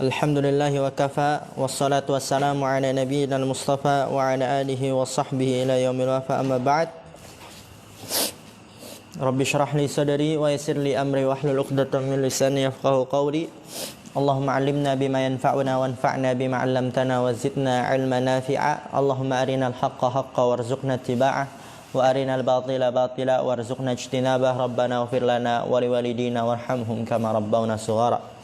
Alhamdulillahi wa kafa, wassalatu wassalamu ala nabiyyina al-mustafa wa ala alihi wa sahbihi ila yaumil wafa, amma ba'd. Rabbi shrah li sadri wa yassir li amri wahlul 'uqdatam min lisani yafqahu qawli. Allahumma 'allimna bima yanfa'una wanfa'na bima 'allamtana wa zidna 'ilman nafi'a. Allahumma arinal haqqa haqqan warzuqna ittiba'ah wa arinal batila batila warzuqna ijtinabah. Rabbana ighfir lana wa liwalidina warhamhum kama rabbawna shighara.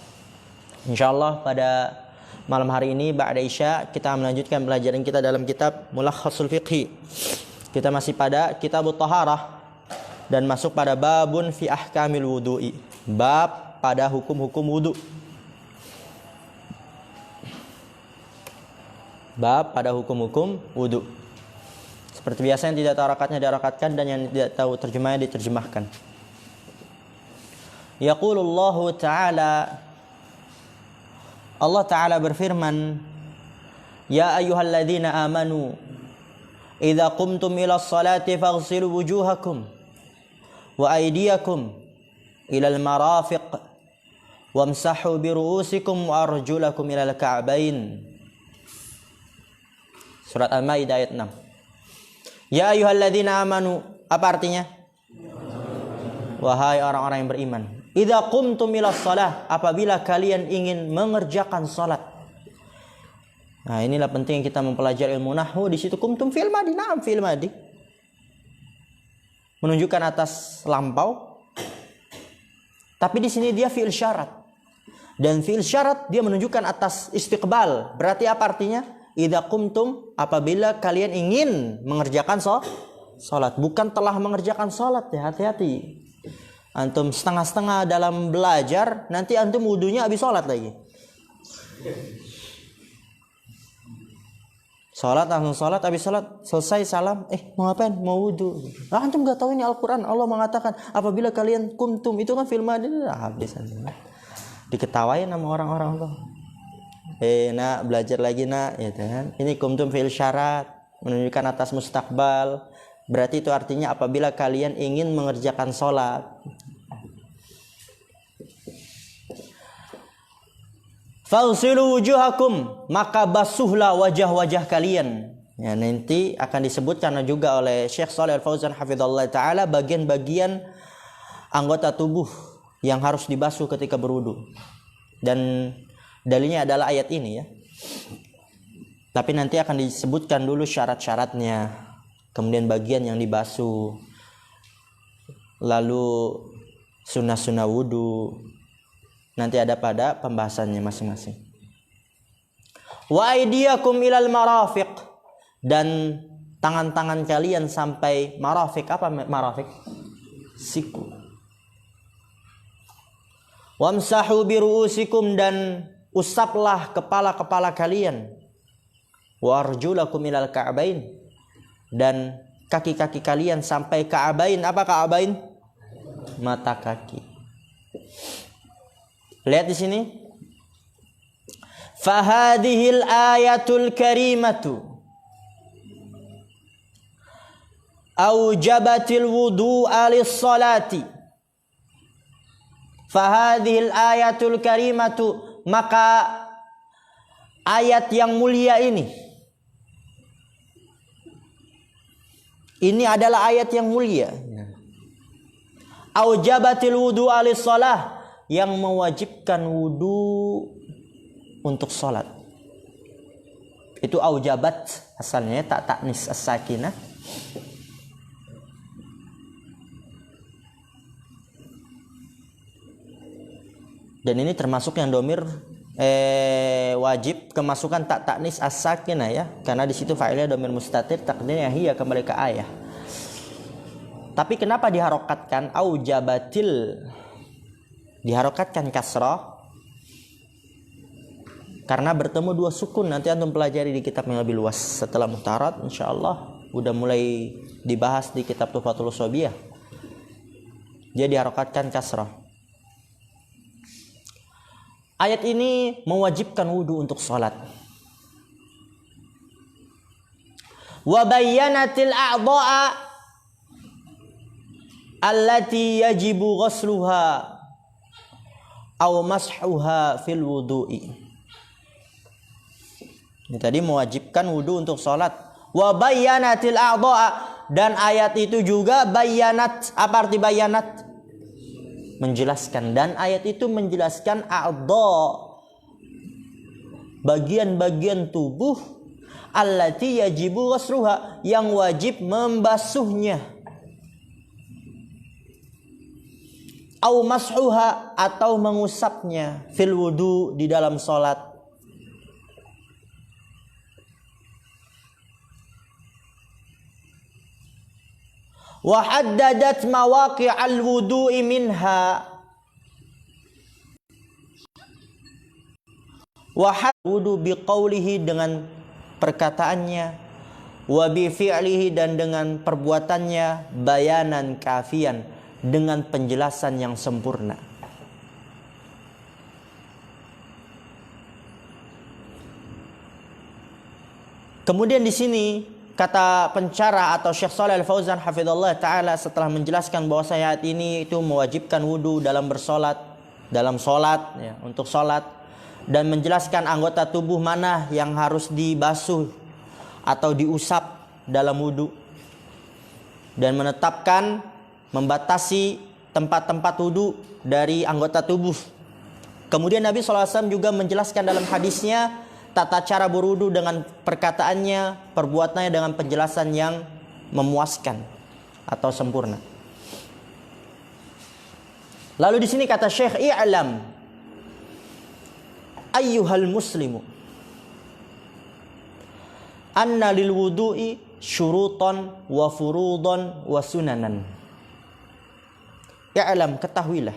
Insyaallah pada malam hari ini ba'da Isya kita melanjutkan pelajaran kita dalam kitab Mulakhasul Fiqhi. Kita masih pada Kitabut Taharah dan masuk pada babun fi ahkamil wudu'i. Bab pada hukum-hukum wudu. Bab pada hukum-hukum wudu. Seperti biasa, yang tidak tahu harakatnya diharakatkan dan yang tidak tahu terjemahnya diterjemahkan. Yaqulullahu ta'ala, Allah Ta'ala berfirman, Ya ayyuhalladzina amanu idza qumtum ila sholati faghsilu wujuhakum wa aydiyakum ilal marafiq wamsahu bi ru'usikum wa arjulakum ilal ka'bain. Surat Al-Maidah ayat 6. Ya ayyuhalladzina amanu, apa artinya? Wahai orang-orang yang beriman. Idza qumtum ila shalah, apabila kalian ingin mengerjakan salat. Nah, inilah penting kita mempelajari ilmu nahwu. Di situ qumtum fi'il madi, na'am fi'il madi. Menunjukkan atas lampau. Tapi di sini dia fi'il syarat. Dan fi'il syarat dia menunjukkan atas istiqbal. Berarti apa artinya? Idza qumtum, apabila kalian ingin mengerjakan salat, bukan telah mengerjakan salat ya, hati-hati. Antum setengah-setengah dalam belajar, nanti antum wudunya habis sholat lagi. Sholat, langsung sholat, habis sholat, selesai salam, mau ngapain? Mau wudu. Antum gak tahu ini Al-Quran. Allah mengatakan, apabila kalian kumtum, itu kan film ada. Habis antum. Diketawain sama orang-orang tuh. Nak, belajar lagi nak. Ya, kan? Ini kumtum fi'il syarat, menunjukkan atas mustakbal. Berarti itu artinya apabila kalian ingin mengerjakan sholat. Faghsilu wujuhakum, maka basuhlah wajah-wajah kalian. Ya, nanti akan disebutkan juga oleh Syekh Shalih Al-Fauzan hafizallahu taala bagian-bagian anggota tubuh yang harus dibasuh ketika berwudu. Dan dalilnya adalah ayat ini ya. Tapi nanti akan disebutkan dulu syarat-syaratnya, kemudian bagian yang dibasuh, lalu sunnah-sunnah wudu. Nanti ada pada pembahasannya masing-masing. Wa aydiyakum ilal marafiq, dan tangan-tangan kalian sampai marafiq. Apa marafiq? Siku. Wamsahu bi ru'usikum, dan usaplah kepala-kepala kalian. Wa arjulakum ilal ka'bain, dan kaki-kaki kalian sampai ka'bain. Apa ka'bain? Mata kaki. Lihat di sini. Fahadhil ayatul karimatu aujabatil wudu'a lis-salati. Fahadhil ayatul karimatu, maka ayat yang mulia ini adalah ayat yang mulia. Aujabatil wudu'a lis-salah, yang mewajibkan wudu untuk sholat. Itu aujabat asalnya, tak taknis as-sakinah. Dan ini termasuk yang domir wajib kemasukan tak taknis as-sakinah ya, karena di situ fa'ilnya domir mustatir, takdirnya hiya, kembali ke ayah. Tapi kenapa diharokatkan aujabatil? Diharokatkan kasrah karena bertemu dua sukun. Nanti antum pelajari di kitab yang lebih luas setelah muhtarat, insyaallah udah mulai dibahas di kitab Tuhfatul Shobiyah. Dia diharokatkan kasrah. Ayat ini mewajibkan wudu untuk sholat. Wa bayyanatil a'dha'a allati yajibu ghusluha aw mashuha fil wudu'i. Ini tadi mewajibkan wudu untuk sholat. Wa bayyanatil a'dha'a, dan ayat itu juga bayanat. Apa arti bayanat? Menjelaskan. Dan ayat itu menjelaskan a'dha, bagian-bagian tubuh allati yajibu ghusluha, yang wajib membasuhnya. Au mashuha, atau mengusapnya, fil wudu, di dalam sholat. Wa haddadat mawaqi'al wudu'i minha, wa wudu biqaulihi, dengan perkataannya, wa bi fi'lihi, dan dengan perbuatannya, bayanan kafian, dengan penjelasan yang sempurna. Kemudian di sini kata pencara atau Syekh Shalih Al-Fauzan hafizallahu taala, setelah menjelaskan bahwa ayat ini itu mewajibkan wudu dalam bersolat, dalam solat ya, untuk solat, dan menjelaskan anggota tubuh mana yang harus dibasuh atau diusap dalam wudu, dan menetapkan, membatasi tempat-tempat wudu dari anggota tubuh. Kemudian Nabi SAW juga menjelaskan dalam hadisnya tata cara berwudu dengan perkataannya, perbuatannya, dengan penjelasan yang memuaskan atau sempurna. Lalu di sini kata Syekh, i'lam ayyuhal muslimu anna lil wudu'i syurutan wa furudan wa sunanan. I'lam, ketahuilah,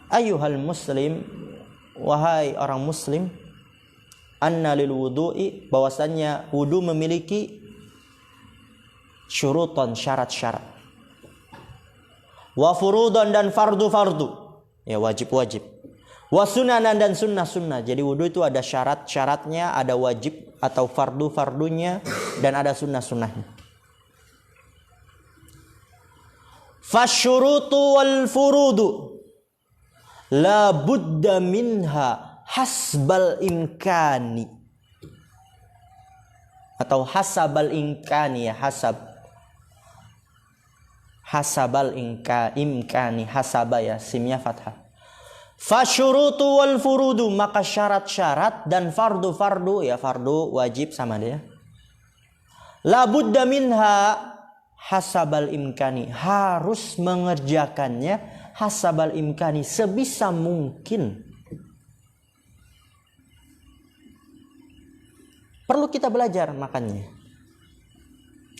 ayyuhal muslim, wahai orang muslim, anna lil wudu'i, bahwasannya wudu memiliki syurutan, syarat-syarat, wa furudan, dan fardu-fardu, ya wajib-wajib, wa sunanan, dan sunnah-sunnah. Jadi wudu itu ada syarat-syaratnya, ada wajib atau fardu-fardunya, dan ada sunnah-sunnahnya. Fasyurutu wal furudu la budda minha hasbal imkani, atau hasabal imkani, ya, hasabal imkani, hasaba, ya, simnya fathah. Fasyurutu wal furudu, maka syarat-syarat dan fardu-fardu, ya fardu wajib sama dia. La budda minha hasabal imkani, harus mengerjakannya hasabal imkani, sebisa mungkin. Perlu kita belajar makanya,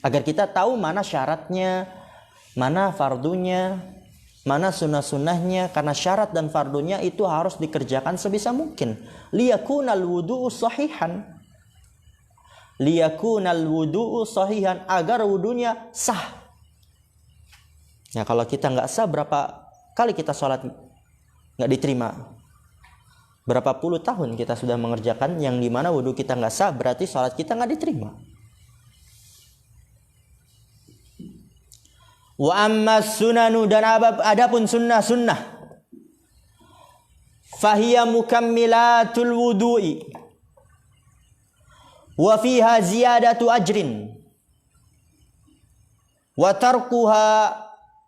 agar kita tahu mana syaratnya, mana fardunya, mana sunnah-sunnahnya. Karena syarat dan fardunya itu harus dikerjakan sebisa mungkin. Liyakunal wudu'u sahihan, liyakunal wudu'u sahihan, agar wudunya sah. Ya, kalau kita nggak sah, berapa kali kita sholat nggak diterima? Berapa puluh tahun kita sudah mengerjakan yang dimana wudhu kita nggak sah, berarti sholat kita nggak diterima. Wa amma sunanu, dan adapun sunnah-sunnah, fahiya mukammilatul wudu'i wa fiha ziyadatu ajrin wa tarkuha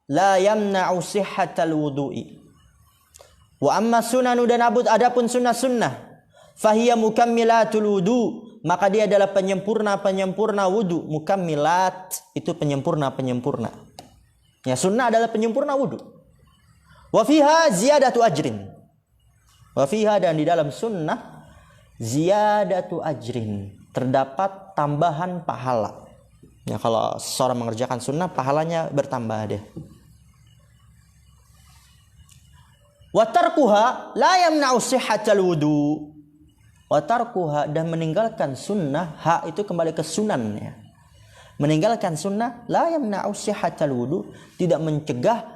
la yamna'u sihhatal wudu'i. Wa amma sunanu, dan adapun sunnah-sunnah, fahiya mukammilatul wudu, maka dia adalah penyempurna-penyempurna wudu. Mukammilat itu penyempurna-penyempurna. Ya, sunnah adalah penyempurna wudu. Wa fiha ziyadatu ajrin. Wa fiha, dan di dalam sunnah, ziyadatu ajrin, terdapat tambahan pahala. Ya, kalau seorang mengerjakan sunnah, pahalanya bertambah deh. Wa tarkuha la yamna'u sihhatal wudu. Wa tarkuha, dan meninggalkan sunnah, ha itu kembali ke sunan, ya. Meninggalkan sunnah, la yamna'u sihhatal wudu, tidak mencegah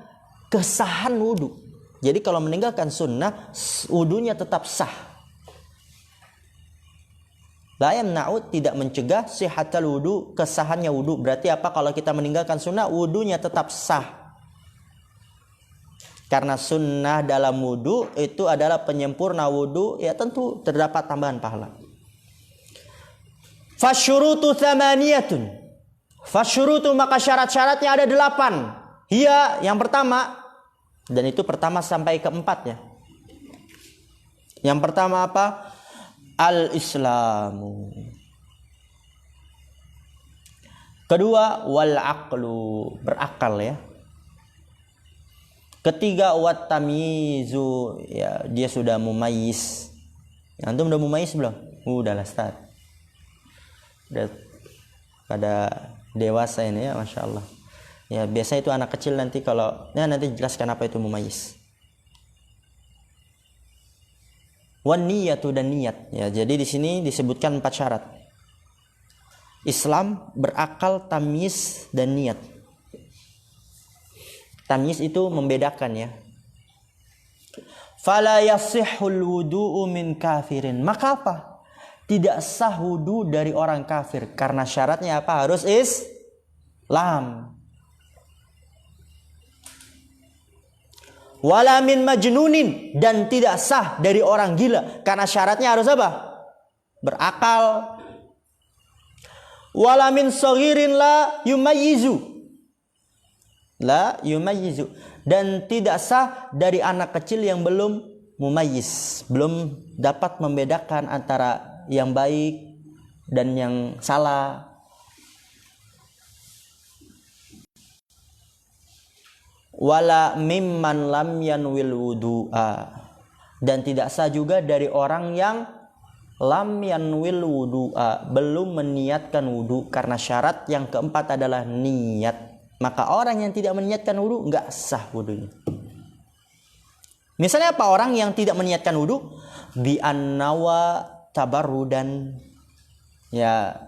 kesahan wudu. Jadi kalau meninggalkan sunnah, wudunya tetap sah. La yamna'u, tidak mencegah sihhatal wudu, kesahannya wudu. Berarti apa? Kalau kita meninggalkan sunnah, wudunya tetap sah. Karena sunnah dalam wudu itu adalah penyempurna wudu, ya tentu terdapat tambahan pahala. Fasyurutu thamaniyatun. Fasyurutu, maka syarat-syaratnya ada 8. Hiya, yang pertama, dan itu pertama sampai keempat ya. Yang pertama apa? Al-Islamu. Kedua, wal aqlu, berakal ya. Ketiga, wat tamyizu, ya dia sudah mumayyiz. Antum udah mumayyiz belum? Udah lah, Ustaz. Udah pada dewasa ini ya, Masya Allah. Ya biasa itu anak kecil nanti kalau ya nanti jelaskan apa itu mumayyiz. Wan niyatu, dan niat. Ya, jadi di sini disebutkan 4 syarat. Islam, berakal, tamyiz, dan niat. Tamyiz itu membedakan ya. Fala yasihhul wudu'u min kafirin. Maka apa? Tidak sah wudu dari orang kafir. Karena syaratnya apa? Harus Islam. Wala min majnunin, dan tidak sah dari orang gila. Karena syaratnya harus apa? Berakal. Wala min saghirin la yumayyizu. La yumayyizu. Dan tidak sah dari anak kecil yang belum mumayyiz, belum dapat membedakan antara yang baik dan yang salah. Wala mimman lam yanwil wudu'a, dan tidak sah juga dari orang yang lam yanwil wudu'a, belum meniatkan wudu. Karena syarat yang keempat adalah niat. Maka orang yang tidak meniatkan wudu enggak sah wudunya. Misalnya apa orang yang tidak meniatkan wudu? Bi annawa tabarrudan. Ya,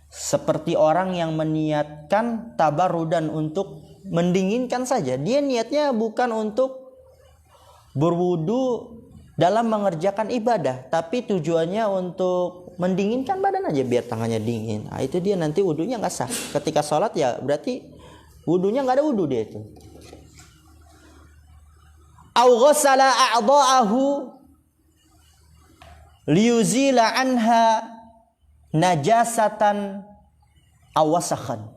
seperti orang yang meniatkan tabarrudan, untuk mendinginkan saja. Dia niatnya bukan untuk berwudu dalam mengerjakan ibadah, tapi tujuannya untuk mendinginkan badan aja biar tangannya dingin. Nah, itu dia nanti wudunya nggak sah. Ketika sholat ya berarti wudunya nggak ada wudu dia itu. Au ghassala a'dha'ahu liyuzila anha najasatan aw wasakhan.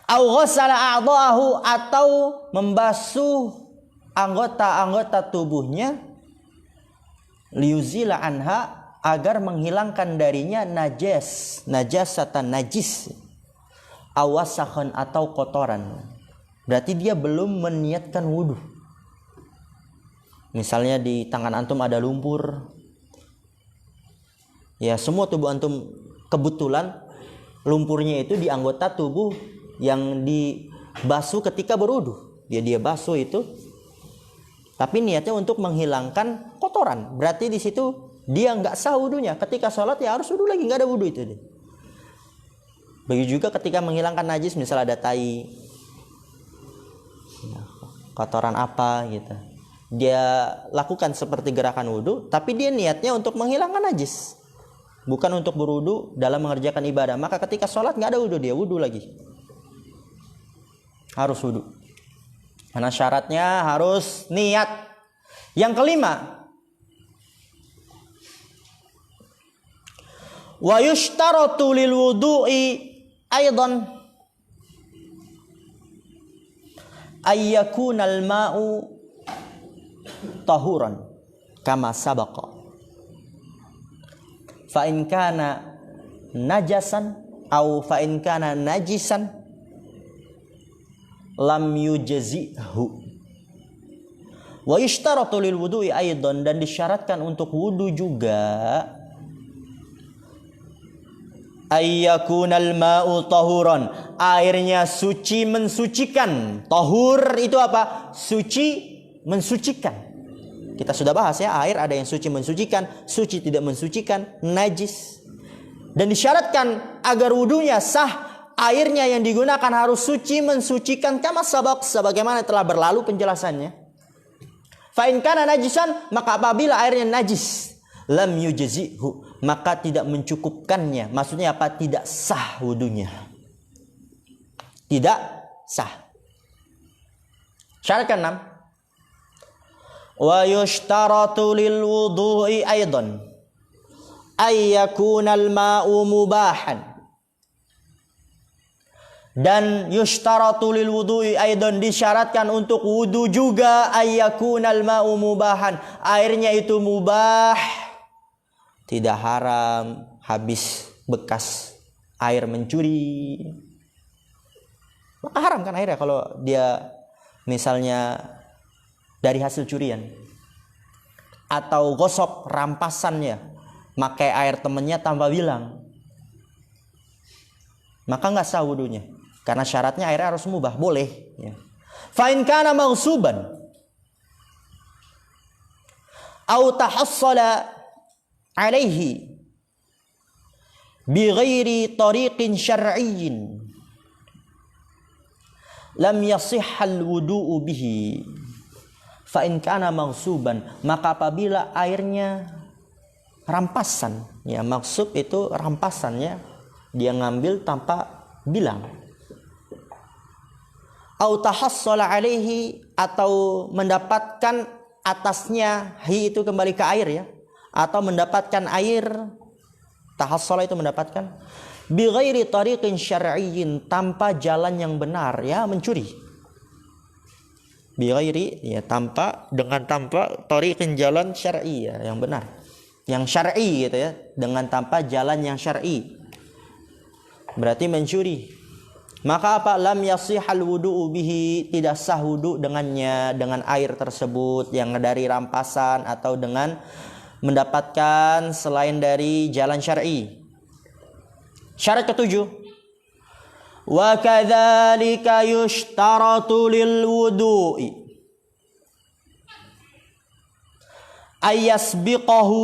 Au ghassala a'dha'ahu, atau membasuh anggota-anggota tubuhnya, liyuzila anha, agar menghilangkan darinya najasatan, najis, awasakhan, atau kotoran. Berarti dia belum meniatkan wudu. Misalnya di tangan antum ada lumpur, ya semua tubuh antum kebetulan lumpurnya itu di anggota tubuh yang dibasuh ketika berwudu. Dia basuh itu, tapi niatnya untuk menghilangkan kotoran. Berarti di situ dia nggak sah wudunya. Ketika sholat ya harus wudu lagi, nggak ada wudu itu. Begitu juga ketika menghilangkan najis, misal ada tai, kotoran apa gitu, dia lakukan seperti gerakan wudu, tapi dia niatnya untuk menghilangkan najis, bukan untuk berwudu dalam mengerjakan ibadah. Maka ketika sholat nggak ada wudu, dia wudu lagi, harus wudu. Karena syaratnya harus niat. Yang kelima, wa yushtaratu lil wudu'i aidan ayyakunal ma'u tahuran kama sabaqa. Fa in kana najasan au fa in kana najisan lam yujzihu. Wa yushtaratu lil wudu'i aidan, dan disyaratkan untuk wudu juga, ayyakunal ma'u tahuran, airnya suci mensucikan. Tahur itu apa? Suci mensucikan. Kita sudah bahas ya, air ada yang suci mensucikan, suci tidak mensucikan, najis. Dan disyaratkan agar wudunya sah, airnya yang digunakan harus suci mensucikan, kama sabaq, sebagaimana telah berlalu penjelasannya. Fa in kana najisan, maka apabila airnya najis, lam yujzihu, maka tidak mencukupkannya. Maksudnya apa? Tidak sah wudunya. Tidak sah. Syarat ke-6, wa yushtaratu lil wudu'i aidan ayyakunal ma'u mubahan. Dan yushtaratu lil wudu'i aidan, disyaratkan untuk wudu juga ayyakunal ma'u mubahan, airnya itu mubah, tidak haram, habis bekas air mencuri. Maka haram kan airnya kalau dia misalnya dari hasil curian, atau gosok rampasannya, makai air temennya tanpa bilang, maka nggak sah wudunya. Karena syaratnya airnya harus mubah, boleh. Ya. Fa in kana maghsuban au tahassala alaihi bi ghairi tariqin syar'iyyin lam yasihhal wudu'u bihi. Fa in kana maghsuban, maka apabila airnya rampasan, ya maksud itu rampasannya dia ngambil tanpa bilang. Au tahassala alaihi, atau mendapatkan atasnya, hi itu kembali ke air ya, atau mendapatkan air, tahassala itu mendapatkan, bi ghairi tariqin syar'iyyin, tanpa jalan yang benar, ya mencuri. Bi ghairi, ya tanpa tariqin, jalan syar'i, ya yang benar, yang syar'i gitu ya, dengan tanpa jalan yang syar'i, berarti mencuri. Maka apa? Lam yasihal wudu'u bihi, tidak sah wudu dengannya, dengan air tersebut yang dari rampasan atau dengan mendapatkan selain dari jalan syar'i. Syarat ketujuh, wa kadzalika yushtaratu lil wudu'i ayyasbiqahu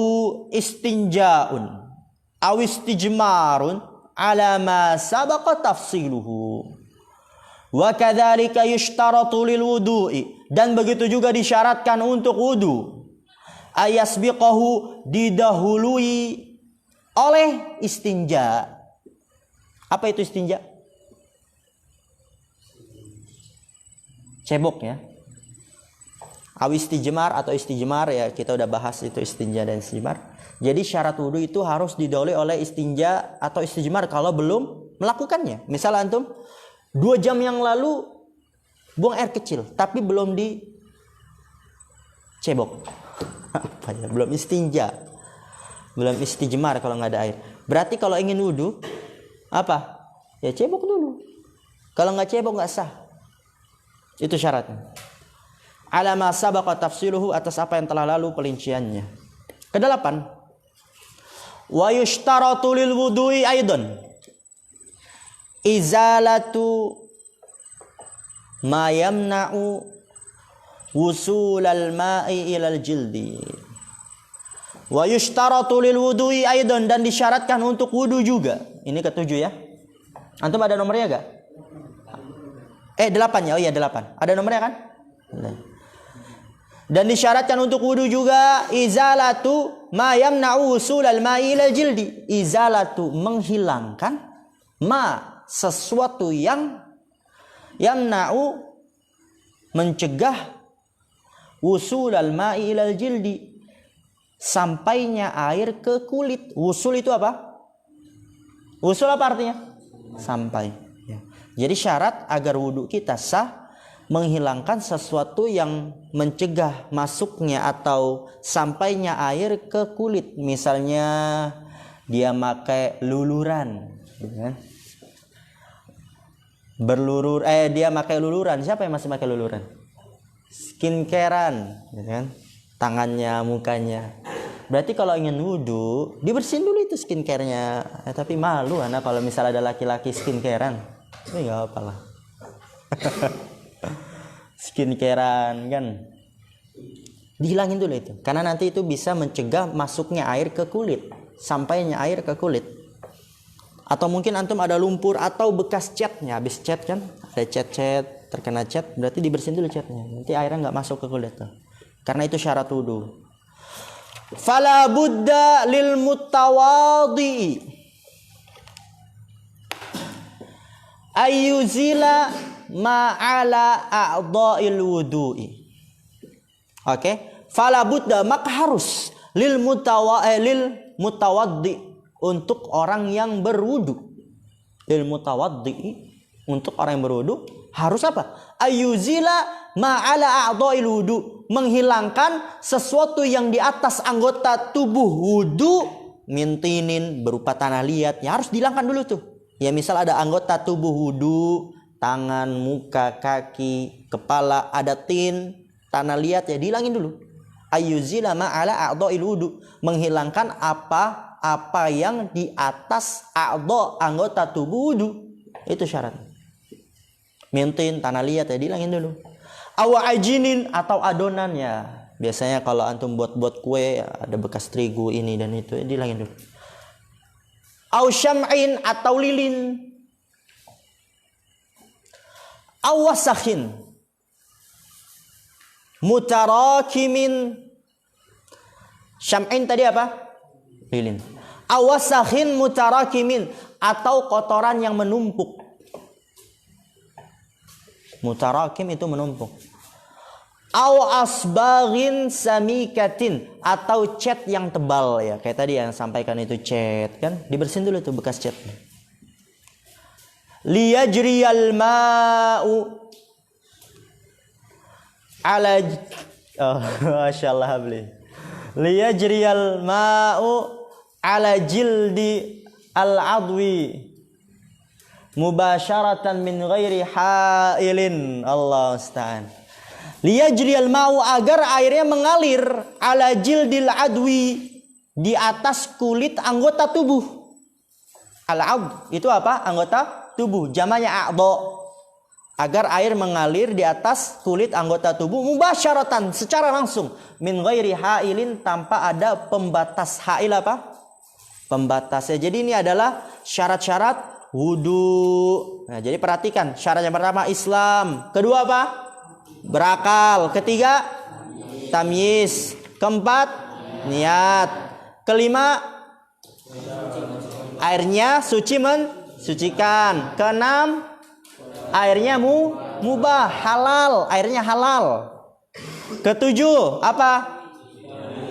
istinja'un aw istijmarun ala ma sabaqa tafsiluhu. Wa kadzalika yushtaratu lil wudu'i, dan begitu juga disyaratkan untuk wudu, ayasbiqahu, didahului oleh istinja. Apa itu istinja? Cebok ya. Aw istijmar atau istijmar, ya kita udah bahas itu istinja dan istijmar. Jadi syarat wudu itu harus didahului oleh istinja atau istijmar kalau belum melakukannya. Misal antum 2 jam yang lalu buang air kecil tapi belum dicebok. Apa ya? Belum istinja. Belum istijmar kalau nggak ada air. Berarti kalau ingin wudu apa? Ya cebok dulu. Kalau nggak cebok nggak sah. Itu syaratnya. Ala ma sabaqa tafsiluhu, atas apa yang telah lalu perinciannya. Kedelapan, wa yushtaratu lil wudu'i aidan izalatu ma yamna'u wusulal ma'i ilal jildi. Wa yushtaratu lil wudu'i aidan, dan disyaratkan untuk wudu juga. Ini ketujuh ya. Antum ada nomornya enggak? 8 ya. Oh iya 8. Ada nomornya kan? Dan disyaratkan untuk wudu juga izalatu ma yamna'u wusulal ma'i ilal jildi. Izalatu, menghilangkan, ma, sesuatu yang yamna'u, mencegah, wusulal ma'i ilal jildi, sampainya air ke kulit. Wusul itu apa? Wusul apa artinya? Sampai ya. Jadi syarat agar wudu kita sah, menghilangkan sesuatu yang mencegah masuknya atau sampainya air ke kulit. Misalnya dia pakai luluran, ya. Dia pakai luluran. Siapa yang masih pakai luluran? Skincarean, ya kan? Tangannya, mukanya. Berarti kalau ingin wudu, dibersihin dulu itu skincarenya. Tapi malu anak kalau misalnya ada laki-laki skincarean. Ini nggak apa-apa lah. Skincarean kan, dihilangin dulu itu, karena nanti itu bisa mencegah masuknya air ke kulit, sampainya air ke kulit. Atau mungkin antum ada lumpur atau bekas catnya, habis cat kan, ada cat terkena cat, berarti dibersihin dulu catnya, nanti airnya nggak masuk ke kulit tuh. Karena itu syarat wudu. Fala budda lil mutawadhi ayyuzila ma'ala a'dha'il wudu'i. Oke, fala budda, maka harus lil mutawaddi, untuk orang yang berwudu. Lil mutawaddi, untuk orang yang berwudu harus apa? Ayuzila ma'ala a'dha'il wudu, menghilangkan sesuatu yang di atas anggota tubuh wudu, mintinin berupa tanah liat, ya harus dihilangkan dulu tuh. Ya misal ada anggota tubuh wudu, tangan, muka, kaki, kepala ada tin, tanah liat, ya dihilangin dulu. Ayuzila ma'ala a'dha'il wudu, menghilangkan apa yang di atas anggota tubuh wudu. Itu syarat. Mintin, tanah liat, ya dihilangin dulu. Awa'ajinin, atau adonan, ya biasanya kalau antum buat kue ada bekas terigu ini dan itu, ya dihilangin dulu. Aw syam'in, atau lilin. Aw wasakhin mutarakimin. Syam'in tadi apa? Lilin. Aw wasakhin mutarakimin, atau kotoran yang menumpuk. Mutarakim itu menumpuk. Aw asbaghin samikatin, atau cat yang tebal, ya kayak tadi yang sampaikan itu cat kan, dibersihin dulu tuh bekas catnya. Liyajriyal ma'u ala masyaallah habli. Liyajriyal ma'u ala jildi al-adwi mubasyaratan min ghairi hailin. Allah musta'an. Liyajriyal ma'u, agar airnya mengalir, ala jildil adwi, di atas kulit anggota tubuh. Al-ad itu apa? Anggota tubuh, jamanya a'dha. Agar air mengalir di atas kulit anggota tubuh, mubasyaratan, secara langsung, min ghairi hailin, tanpa ada pembatas. Hail apa? Pembatasnya. Jadi ini adalah syarat-syarat wudu. Nah, jadi perhatikan, syarat yang pertama Islam, kedua apa? Berakal, ketiga tamyiz, keempat niat, kelima airnya suci mensucikan, keenam airnya mubah, halal, airnya halal, ketujuh apa?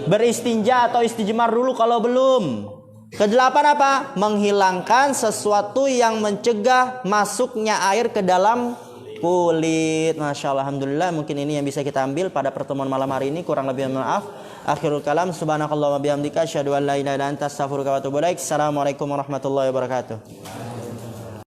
Beristinja atau istijmar dulu kalau belum. Kedelapan apa? Menghilangkan sesuatu yang mencegah masuknya air ke dalam kulit. Masya Allah, alhamdulillah. Mungkin ini yang bisa kita ambil pada pertemuan malam hari ini. Kurang lebih maaf. Akhirul kalam. Subhanakallahumma bihamdika asyhadu an la ilaha illa anta astaghfiruka wa atubu ilaik. Assalamualaikum warahmatullahi wabarakatuh.